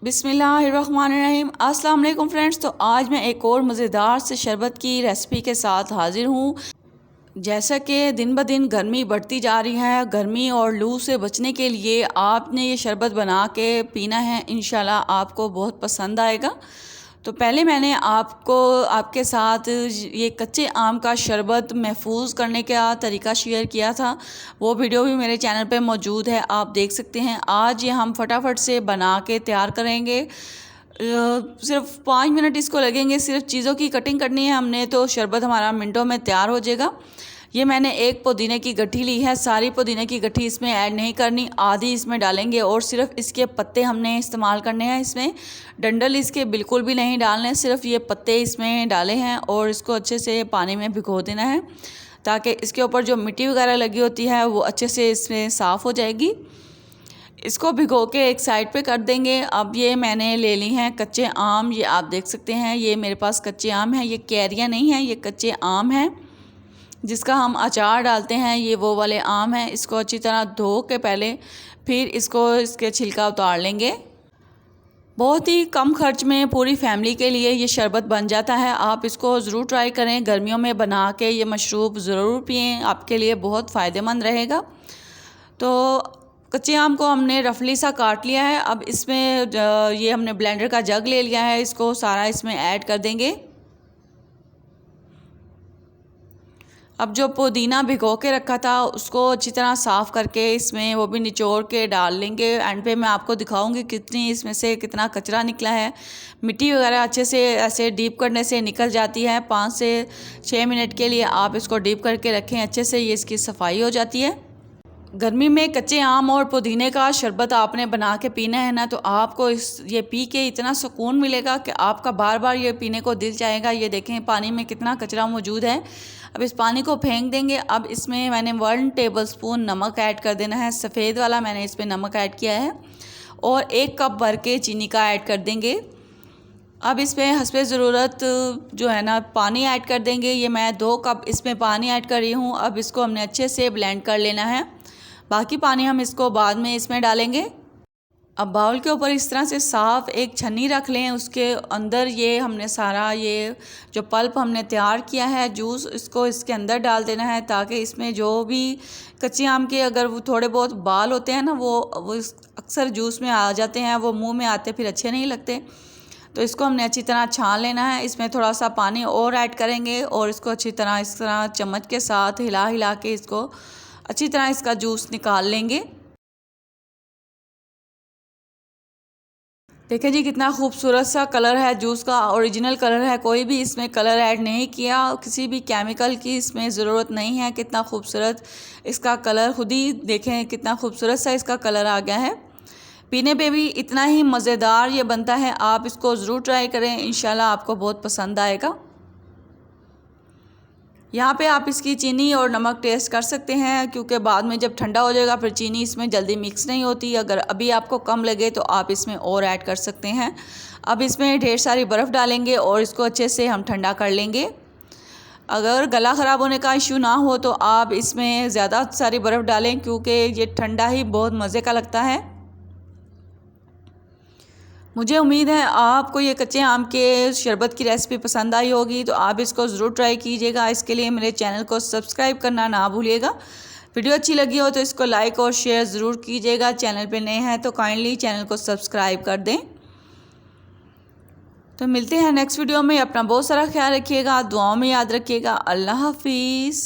बिस्मिल्लाहिर्रहमानिर्रहीम। अस्सलाम वालेकुम फ्रेंड्स। तो आज मैं एक और मज़ेदार से शरबत की रेसिपी के साथ हाज़िर हूँ। जैसा कि दिन ब दिन गर्मी बढ़ती जा रही है, गर्मी और लू से बचने के लिए आपने ये शरबत बना के पीना है। इंशाल्लाह आपको बहुत पसंद आएगा। तो पहले मैंने आपके साथ ये कच्चे आम का शरबत महफूज करने का तरीका शेयर किया था। वो वीडियो भी मेरे चैनल पे मौजूद है, आप देख सकते हैं। आज ये हम फटाफट से बना के तैयार करेंगे। सिर्फ 5 मिनट इसको लगेंगे। सिर्फ चीज़ों की कटिंग करनी है हमने, तो शरबत हमारा मिनटों में तैयार हो जाएगा। ये मैंने एक पुदीने की गट्ठी ली है। सारी पुदीने की गट्ठी इसमें ऐड नहीं करनी, आधी इसमें डालेंगे और सिर्फ इसके पत्ते हमने इस्तेमाल करने हैं। इसमें डंडल इसके बिल्कुल भी नहीं डालने, सिर्फ ये पत्ते इसमें डाले हैं और इसको अच्छे से पानी में भिगो देना है ताकि इसके ऊपर जो मिट्टी वगैरह लगी होती है वो अच्छे से इसमें साफ़ हो जाएगी। इसको भिगो के एक साइड पे कर देंगे। अब ये मैंने ले ली हैं कच्चे आम, ये आप देख सकते हैं। ये मेरे पास कच्चे आम हैं, ये कैरियाँ नहीं हैं, ये कच्चे आम हैं जिसका हम अचार डालते हैं। ये वो वाले आम हैं। इसको अच्छी तरह धो के पहले फिर इसके छिलका उतार लेंगे। बहुत ही कम खर्च में पूरी फैमिली के लिए ये शरबत बन जाता है। आप इसको ज़रूर ट्राई करें। गर्मियों में बना के ये मशरूब ज़रूर पिएं, आपके लिए बहुत फ़ायदेमंद रहेगा। तो कच्चे आम को हमने रफली सा काट लिया है। अब इसमें ये हमने ब्लेंडर का जग ले लिया है, इसको सारा इसमें ऐड कर देंगे। अब जो पुदीना भिगो के रखा था उसको अच्छी तरह साफ़ करके इसमें वो भी निचोड़ के डाल लेंगे। एंड पे मैं आपको दिखाऊंगी कितनी इसमें से कितना कचरा निकला है। मिट्टी वगैरह अच्छे से ऐसे डीप करने से निकल जाती है। 5 से 6 मिनट के लिए आप इसको डीप करके रखें, अच्छे से ये इसकी सफाई हो जाती है। गर्मी में कच्चे आम और पुदीने का शरबत आपने बना के पीना है ना, तो आपको ये पी के इतना सुकून मिलेगा कि आपका बार बार ये पीने को दिल चाहेगा। ये देखें पानी में कितना कचरा मौजूद है। अब इस पानी को फेंक देंगे। अब इसमें मैंने 1 टेबलस्पून नमक ऐड कर देना है, सफ़ेद वाला मैंने इसमें नमक ऐड किया है। और 1 कप भर के चीनी का ऐड कर देंगे। अब इसमें हस्बे ज़रूरत जो है ना पानी ऐड कर देंगे। ये मैं 2 कप इसमें पानी ऐड कर रही हूँ। अब इसको हमने अच्छे से ब्लेंड कर लेना है, बाकी पानी हम इसको बाद में इसमें डालेंगे। अब बाउल के ऊपर इस तरह से साफ़ एक छन्नी रख लें, उसके अंदर ये हमने सारा ये जो पल्प हमने तैयार किया है जूस, इसको इसके अंदर डाल देना है ताकि इसमें जो भी कच्चे आम के अगर वो थोड़े बहुत बाल होते हैं ना वो अक्सर जूस में आ जाते हैं, वो मुंह में आते फिर अच्छे नहीं लगते। तो इसको हमने अच्छी तरह छान लेना है। इसमें थोड़ा सा पानी और ऐड करेंगे और इसको अच्छी तरह इस तरह चम्मच के साथ हिला हिला के इसको अच्छी तरह इसका जूस निकाल लेंगे। देखिए जी कितना खूबसूरत सा कलर है, जूस का ओरिजिनल कलर है। कोई भी इसमें कलर ऐड नहीं किया, किसी भी केमिकल की इसमें ज़रूरत नहीं है। कितना खूबसूरत इसका कलर, खुद ही देखें कितना खूबसूरत सा इसका कलर आ गया है। पीने पे भी इतना ही मज़ेदार ये बनता है। आप इसको ज़रूर ट्राई करें, इंशाल्लाह आपको बहुत पसंद आएगा। यहाँ पे आप इसकी चीनी और नमक टेस्ट कर सकते हैं, क्योंकि बाद में जब ठंडा हो जाएगा फिर चीनी इसमें जल्दी मिक्स नहीं होती। अगर अभी आपको कम लगे तो आप इसमें और ऐड कर सकते हैं। अब इसमें ढेर सारी बर्फ़ डालेंगे और इसको अच्छे से हम ठंडा कर लेंगे। अगर गला ख़राब होने का इशू ना हो तो आप इसमें ज़्यादा सारी बर्फ़ डालें, क्योंकि ये ठंडा ही बहुत मज़े का लगता है। मुझे उम्मीद है आपको ये कच्चे आम के शरबत की रेसिपी पसंद आई होगी, तो आप इसको ज़रूर ट्राई कीजिएगा। इसके लिए मेरे चैनल को सब्सक्राइब करना ना भूलिएगा। वीडियो अच्छी लगी हो तो इसको लाइक और शेयर ज़रूर कीजिएगा। चैनल पे नए हैं तो काइंडली चैनल को सब्सक्राइब कर दें। तो मिलते हैं नेक्स्ट वीडियो में। अपना बहुत सारा ख्याल रखिएगा, दुआओं में याद रखिएगा। अल्लाह हाफिज़।